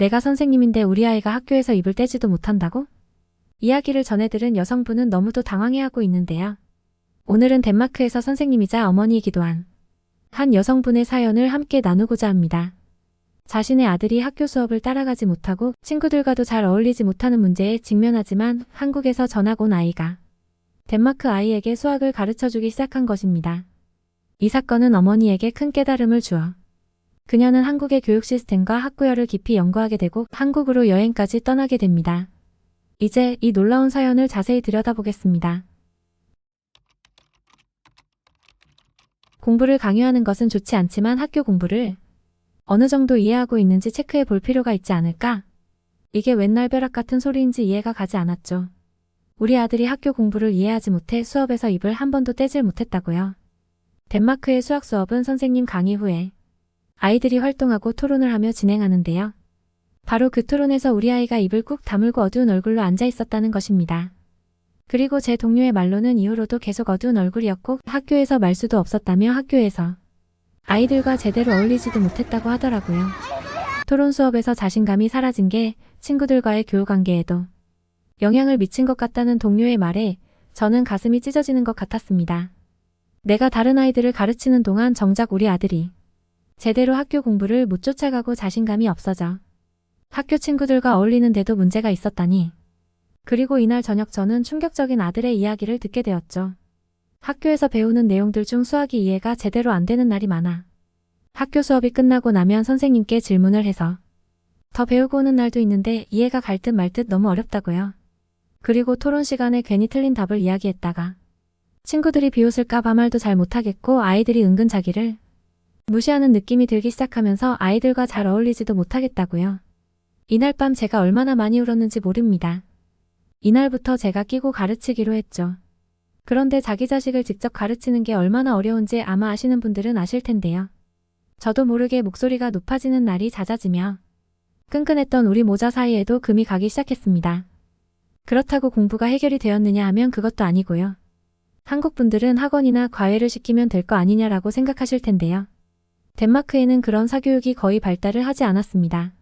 내가 선생님인데 우리 아이가 학교에서 입을 떼지도 못한다고? 이야기를 전해 들은 여성분은 너무도 당황해하고 있는데요. 오늘은 덴마크에서 선생님이자 어머니이기도 한 여성분의 사연을 함께 나누고자 합니다. 자신의 아들이 학교 수업을 따라가지 못하고 친구들과도 잘 어울리지 못하는 문제에 직면하지만 한국에서 전학 온 아이가 덴마크 아이에게 수학을 가르쳐주기 시작한 것입니다. 이 사건은 어머니에게 큰 깨달음을 주어 그녀는 한국의 교육 시스템과 학구열을 깊이 연구하게 되고 한국으로 여행까지 떠나게 됩니다. 이제 이 놀라운 사연을 자세히 들여다보겠습니다. 공부를 강요하는 것은 좋지 않지만 학교 공부를 어느 정도 이해하고 있는지 체크해 볼 필요가 있지 않을까? 이게 웬날 벼락 같은 소리인지 이해가 가지 않았죠. 우리 아들이 학교 공부를 이해하지 못해 수업에서 입을 한 번도 떼질 못했다고요. 덴마크의 수학 수업은 선생님 강의 후에 아이들이 활동하고 토론을 하며 진행하는데요. 바로 그 토론에서 우리 아이가 입을 꾹 다물고 어두운 얼굴로 앉아 있었다는 것입니다. 그리고 제 동료의 말로는 이후로도 계속 어두운 얼굴이었고 학교에서 말수도 없었다며 학교에서 아이들과 제대로 어울리지도 못했다고 하더라고요. 토론 수업에서 자신감이 사라진 게 친구들과의 교우관계에도 영향을 미친 것 같다는 동료의 말에 저는 가슴이 찢어지는 것 같았습니다. 내가 다른 아이들을 가르치는 동안 정작 우리 아들이 제대로 학교 공부를 못 쫓아가고 자신감이 없어져 학교 친구들과 어울리는데도 문제가 있었다니. 그리고 이날 저녁 저는 충격적인 아들의 이야기를 듣게 되었죠. 학교에서 배우는 내용들 중 수학이 이해가 제대로 안 되는 날이 많아. 학교 수업이 끝나고 나면 선생님께 질문을 해서 더 배우고 오는 날도 있는데 이해가 갈 듯 말 듯 너무 어렵다고요. 그리고 토론 시간에 괜히 틀린 답을 이야기했다가 친구들이 비웃을까 봐 말도 잘 못하겠고 아이들이 은근 자기를 무시하는 느낌이 들기 시작하면서 아이들과 잘 어울리지도 못하겠다고요. 이날 밤 제가 얼마나 많이 울었는지 모릅니다. 이날부터 제가 끼고 가르치기로 했죠. 그런데 자기 자식을 직접 가르치는 게 얼마나 어려운지 아마 아시는 분들은 아실 텐데요. 저도 모르게 목소리가 높아지는 날이 잦아지며 끈끈했던 우리 모자 사이에도 금이 가기 시작했습니다. 그렇다고 공부가 해결이 되었느냐 하면 그것도 아니고요. 한국 분들은 학원이나 과외를 시키면 될 거 아니냐라고 생각하실 텐데요. 덴마크에는 그런 사교육이 거의 발달을 하지 않았습니다.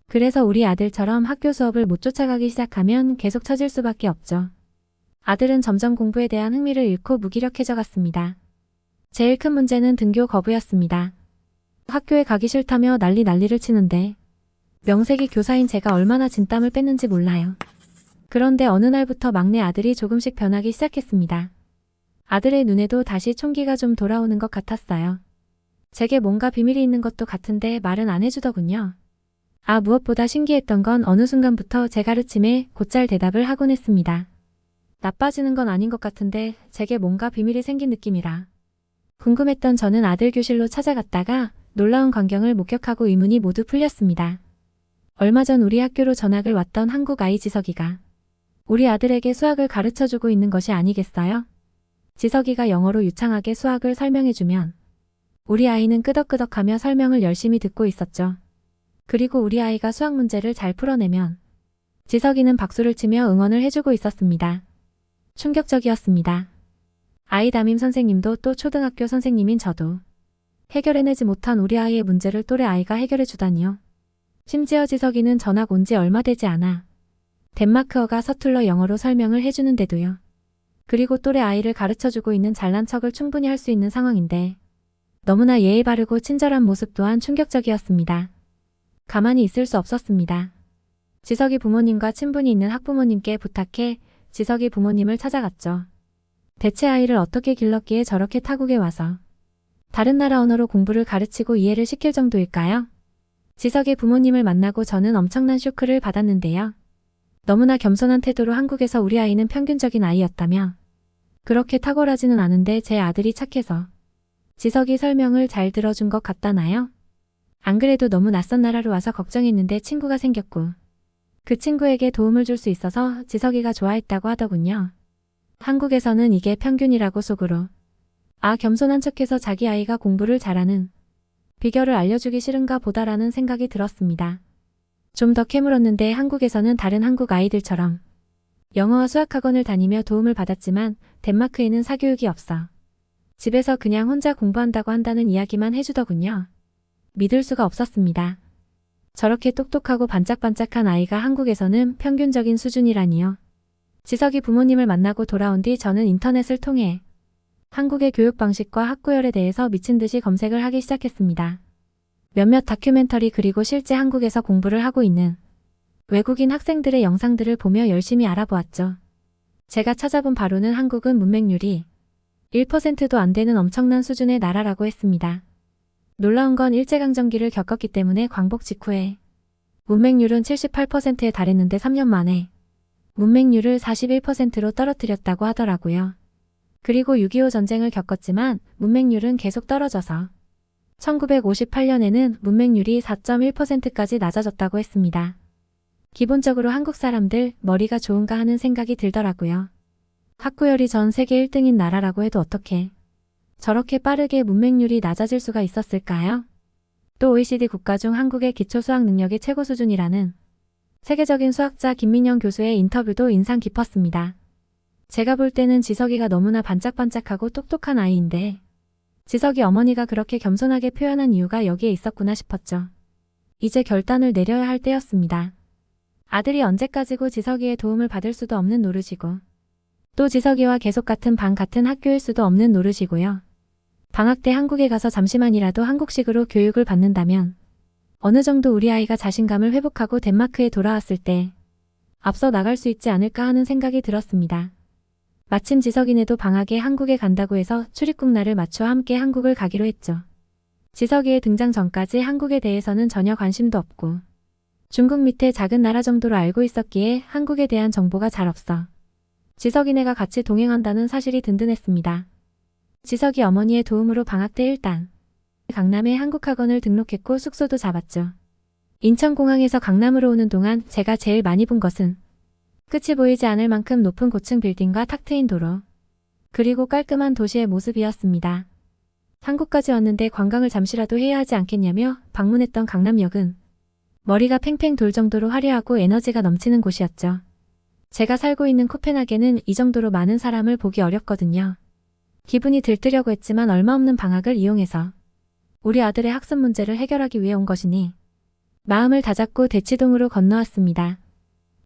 그래서 우리 아들처럼 학교 수업을 못 쫓아가기 시작하면 계속 처질 수밖에 없죠. 아들은 점점 공부에 대한 흥미를 잃고 무기력해져 갔습니다. 제일 큰 문제는 등교 거부였습니다. 학교에 가기 싫다며 난리를 치는데 명색이 교사인 제가 얼마나 진땀을 뺐는지 몰라요. 그런데 어느 날부터 막내 아들이 조금씩 변하기 시작했습니다. 아들의 눈에도 다시 총기가 좀 돌아오는 것 같았어요. 제게 뭔가 비밀이 있는 것도 같은데 말은 안 해주더군요. 무엇보다 신기했던 건 어느 순간부터 제 가르침에 곧잘 대답을 하곤 했습니다. 나빠지는 건 아닌 것 같은데 제게 뭔가 비밀이 생긴 느낌이라. 궁금했던 저는 아들 교실로 찾아갔다가 놀라운 광경을 목격하고 의문이 모두 풀렸습니다. 얼마 전 우리 학교로 전학을 왔던 한국 아이 지석이가 우리 아들에게 수학을 가르쳐주고 있는 것이 아니겠어요? 지석이가 영어로 유창하게 수학을 설명해주면 우리 아이는 끄덕끄덕하며 설명을 열심히 듣고 있었죠. 그리고 우리 아이가 수학 문제를 잘 풀어내면 지석이는 박수를 치며 응원을 해주고 있었습니다. 충격적이었습니다. 아이 담임 선생님도 또 초등학교 선생님인 저도 해결해내지 못한 우리 아이의 문제를 또래 아이가 해결해주다니요. 심지어 지석이는 전학 온 지 얼마 되지 않아 덴마크어가 서툴러 영어로 설명을 해주는데도요. 그리고 또래 아이를 가르쳐주고 있는 잘난 척을 충분히 할 수 있는 상황인데 너무나 예의 바르고 친절한 모습 또한 충격적이었습니다. 가만히 있을 수 없었습니다. 지석이 부모님과 친분이 있는 학부모님께 부탁해 지석이 부모님을 찾아갔죠. 대체 아이를 어떻게 길렀기에 저렇게 타국에 와서 다른 나라 언어로 공부를 가르치고 이해를 시킬 정도일까요? 지석의 부모님을 만나고 저는 엄청난 쇼크를 받았는데요. 너무나 겸손한 태도로 한국에서 우리 아이는 평균적인 아이였다며 그렇게 탁월하지는 않은데 제 아들이 착해서 지석이 설명을 잘 들어준 것 같다나요? 안 그래도 너무 낯선 나라로 와서 걱정했는데 친구가 생겼고 그 친구에게 도움을 줄 수 있어서 지석이가 좋아했다고 하더군요. 한국에서는 이게 평균이라고 속으로 겸손한 척해서 자기 아이가 공부를 잘하는 비결을 알려주기 싫은가 보다라는 생각이 들었습니다. 좀 더 캐물었는데 한국에서는 다른 한국 아이들처럼 영어와 수학학원을 다니며 도움을 받았지만 덴마크에는 사교육이 없어 집에서 그냥 혼자 공부한다고 한다는 이야기만 해주더군요. 믿을 수가 없었습니다. 저렇게 똑똑하고 반짝반짝한 아이가 한국에서는 평균적인 수준이라니요. 지석이 부모님을 만나고 돌아온 뒤 저는 인터넷을 통해 한국의 교육 방식과 학구열에 대해서 미친 듯이 검색을 하기 시작했습니다. 몇몇 다큐멘터리 그리고 실제 한국에서 공부를 하고 있는 외국인 학생들의 영상들을 보며 열심히 알아보았죠. 제가 찾아본 바로는 한국은 문맹률이 1%도 안 되는 엄청난 수준의 나라라고 했습니다. 놀라운 건 일제강점기를 겪었기 때문에 광복 직후에 문맹률은 78%에 달했는데 3년 만에 문맹률을 41%로 떨어뜨렸다고 하더라고요. 그리고 6.25 전쟁을 겪었지만 문맹률은 계속 떨어져서 1958년에는 문맹률이 4.1%까지 낮아졌다고 했습니다. 기본적으로 한국 사람들 머리가 좋은가 하는 생각이 들더라고요. 학구열이 전 세계 1등인 나라라고 해도 어떻게 저렇게 빠르게 문맹률이 낮아질 수가 있었을까요? 또 OECD 국가 중 한국의 기초 수학 능력이 최고 수준이라는 세계적인 수학자 김민영 교수의 인터뷰도 인상 깊었습니다. 제가 볼 때는 지석이가 너무나 반짝반짝하고 똑똑한 아이인데 지석이 어머니가 그렇게 겸손하게 표현한 이유가 여기에 있었구나 싶었죠. 이제 결단을 내려야 할 때였습니다. 아들이 언제까지고 지석이의 도움을 받을 수도 없는 노릇이고 또 지석이와 계속 같은 반 같은 학교일 수도 없는 노릇이고요. 방학 때 한국에 가서 잠시만이라도 한국식으로 교육을 받는다면 어느 정도 우리 아이가 자신감을 회복하고 덴마크에 돌아왔을 때 앞서 나갈 수 있지 않을까 하는 생각이 들었습니다. 마침 지석이네도 방학에 한국에 간다고 해서 출입국 날을 맞춰 함께 한국을 가기로 했죠. 지석이의 등장 전까지 한국에 대해서는 전혀 관심도 없고 중국 밑에 작은 나라 정도로 알고 있었기에 한국에 대한 정보가 잘 없어 지석이네가 같이 동행한다는 사실이 든든했습니다. 지석이 어머니의 도움으로 방학 때 일단 강남에 한국학원을 등록했고 숙소도 잡았죠. 인천공항에서 강남으로 오는 동안 제가 제일 많이 본 것은 끝이 보이지 않을 만큼 높은 고층 빌딩과 탁 트인 도로, 그리고 깔끔한 도시의 모습이었습니다. 한국까지 왔는데 관광을 잠시라도 해야 하지 않겠냐며 방문했던 강남역은 머리가 팽팽 돌 정도로 화려하고 에너지가 넘치는 곳이었죠. 제가 살고 있는 코펜하겐은 이 정도로 많은 사람을 보기 어렵거든요. 기분이 들뜨려고 했지만 얼마 없는 방학을 이용해서 우리 아들의 학습 문제를 해결하기 위해 온 것이니 마음을 다잡고 대치동으로 건너왔습니다.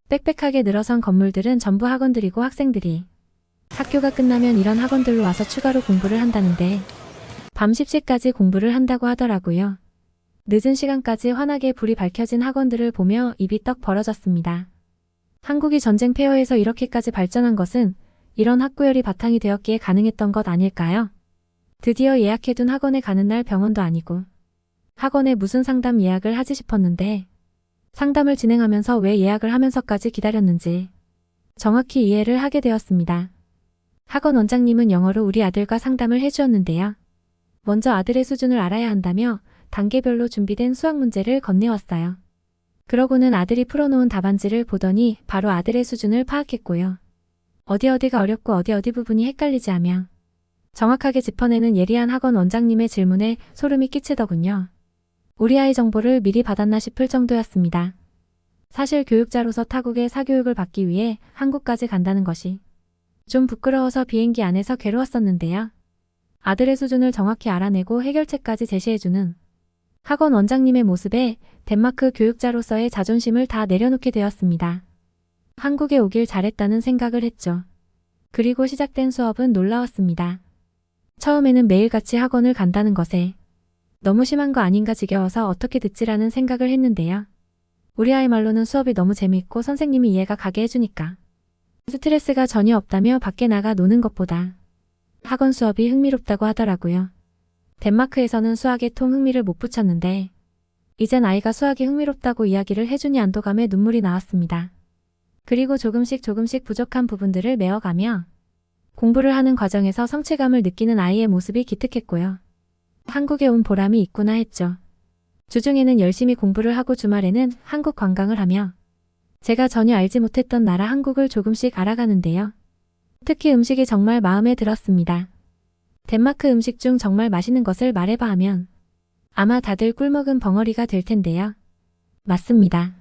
빽빽하게 늘어선 건물들은 전부 학원들이고 학생들이 학교가 끝나면 이런 학원들로 와서 추가로 공부를 한다는데 밤 10시까지 공부를 한다고 하더라고요. 늦은 시간까지 환하게 불이 밝혀진 학원들을 보며 입이 떡 벌어졌습니다. 한국이 전쟁 폐허에서 이렇게까지 발전한 것은 이런 학구열이 바탕이 되었기에 가능했던 것 아닐까요? 드디어 예약해둔 학원에 가는 날 병원도 아니고 학원에 무슨 상담 예약을 하지 싶었는데 상담을 진행하면서 왜 예약을 하면서까지 기다렸는지 정확히 이해를 하게 되었습니다. 학원 원장님은 영어로 우리 아들과 상담을 해주었는데요. 먼저 아들의 수준을 알아야 한다며 단계별로 준비된 수학 문제를 건네왔어요. 그러고는 아들이 풀어놓은 답안지를 보더니 바로 아들의 수준을 파악했고요. 어디가 어렵고 어디 부분이 헷갈리지 하며 정확하게 짚어내는 예리한 학원 원장님의 질문에 소름이 끼치더군요. 우리 아이 정보를 미리 받았나 싶을 정도였습니다. 사실 교육자로서 타국의 사교육을 받기 위해 한국까지 간다는 것이 좀 부끄러워서 비행기 안에서 괴로웠었는데요. 아들의 수준을 정확히 알아내고 해결책까지 제시해주는 학원 원장님의 모습에 덴마크 교육자로서의 자존심을 다 내려놓게 되었습니다. 한국에 오길 잘했다는 생각을 했죠. 그리고 시작된 수업은 놀라웠습니다. 처음에는 매일같이 학원을 간다는 것에 너무 심한 거 아닌가 지겨워서 어떻게 듣지라는 생각을 했는데요. 우리 아이 말로는 수업이 너무 재밌고 선생님이 이해가 가게 해주니까 스트레스가 전혀 없다며 밖에 나가 노는 것보다 학원 수업이 흥미롭다고 하더라고요. 덴마크에서는 수학에 통 흥미를 못 붙였는데 이젠 아이가 수학이 흥미롭다고 이야기를 해주니 안도감에 눈물이 나왔습니다. 그리고 조금씩 부족한 부분들을 메워가며 공부를 하는 과정에서 성취감을 느끼는 아이의 모습이 기특했고요. 한국에 온 보람이 있구나 했죠. 주중에는 열심히 공부를 하고 주말에는 한국 관광을 하며 제가 전혀 알지 못했던 나라 한국을 조금씩 알아가는데요. 특히 음식이 정말 마음에 들었습니다. 덴마크 음식 중 정말 맛있는 것을 말해봐 하면 아마 다들 꿀먹은 벙어리가 될 텐데요. 맞습니다.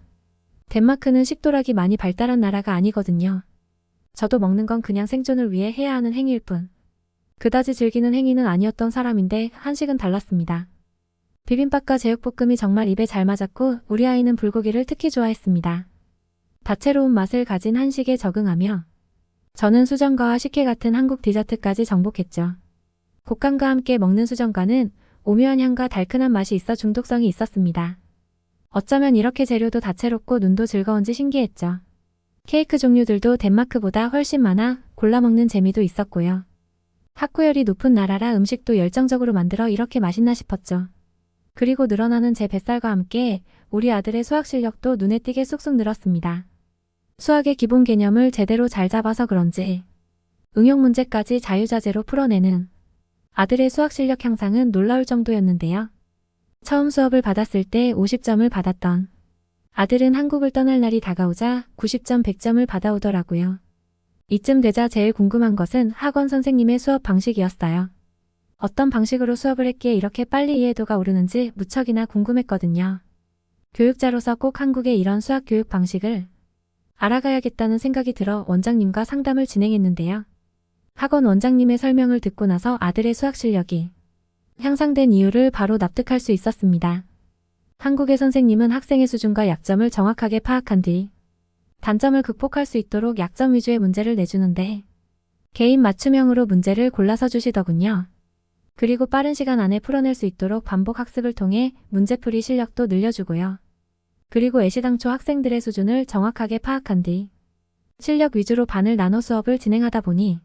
덴마크는 식도락이 많이 발달한 나라가 아니거든요. 저도 먹는 건 그냥 생존을 위해 해야 하는 행위일 뿐. 그다지 즐기는 행위는 아니었던 사람인데 한식은 달랐습니다. 비빔밥과 제육볶음이 정말 입에 잘 맞았고 우리 아이는 불고기를 특히 좋아했습니다. 다채로운 맛을 가진 한식에 적응하며 저는 수정과와 식혜 같은 한국 디저트까지 정복했죠. 곶감과 함께 먹는 수정과는 오묘한 향과 달큰한 맛이 있어 중독성이 있었습니다. 어쩌면 이렇게 재료도 다채롭고 눈도 즐거운지 신기했죠. 케이크 종류들도 덴마크보다 훨씬 많아 골라 먹는 재미도 있었고요. 학구열이 높은 나라라 음식도 열정적으로 만들어 이렇게 맛있나 싶었죠. 그리고 늘어나는 제 뱃살과 함께 우리 아들의 수학 실력도 눈에 띄게 쑥쑥 늘었습니다. 수학의 기본 개념을 제대로 잘 잡아서 그런지 응용 문제까지 자유자재로 풀어내는 아들의 수학 실력 향상은 놀라울 정도였는데요. 처음 수업을 받았을 때 50점을 받았던 아들은 한국을 떠날 날이 다가오자 90점, 100점을 받아오더라고요. 이쯤 되자 제일 궁금한 것은 학원 선생님의 수업 방식이었어요. 어떤 방식으로 수업을 했기에 이렇게 빨리 이해도가 오르는지 무척이나 궁금했거든요. 교육자로서 꼭 한국의 이런 수학 교육 방식을 알아가야겠다는 생각이 들어 원장님과 상담을 진행했는데요. 학원 원장님의 설명을 듣고 나서 아들의 수학 실력이 향상된 이유를 바로 납득할 수 있었습니다. 한국의 선생님은 학생의 수준과 약점을 정확하게 파악한 뒤 단점을 극복할 수 있도록 약점 위주의 문제를 내주는데 개인 맞춤형으로 문제를 골라서 주시더군요. 그리고 빠른 시간 안에 풀어낼 수 있도록 반복 학습을 통해 문제풀이 실력도 늘려주고요. 그리고 애시당초 학생들의 수준을 정확하게 파악한 뒤 실력 위주로 반을 나눠 수업을 진행하다 보니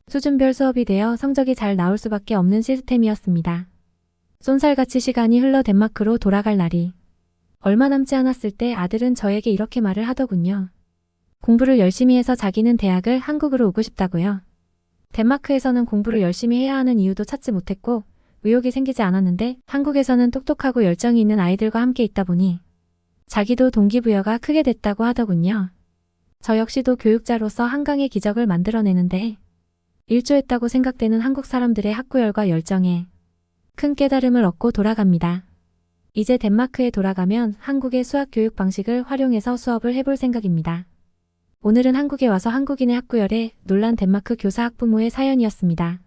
수준별 수업이 되어 성적이 잘 나올 수밖에 없는 시스템이었습니다. 쏜살같이 시간이 흘러 덴마크로 돌아갈 날이 얼마 남지 않았을 때 아들은 저에게 이렇게 말을 하더군요. 공부를 열심히 해서 자기는 대학을 한국으로 오고 싶다고요. 덴마크에서는 공부를 열심히 해야 하는 이유도 찾지 못했고 의욕이 생기지 않았는데 한국에서는 똑똑하고 열정이 있는 아이들과 함께 있다 보니 자기도 동기부여가 크게 됐다고 하더군요. 저 역시도 교육자로서 한강의 기적을 만들어내는데 일조했다고 생각되는 한국 사람들의 학구열과 열정에 큰 깨달음을 얻고 돌아갑니다. 이제 덴마크에 돌아가면 한국의 수학 교육 방식을 활용해서 수업을 해볼 생각입니다. 오늘은 한국에 와서 한국인의 학구열에 놀란 덴마크 교사 학부모의 사연이었습니다.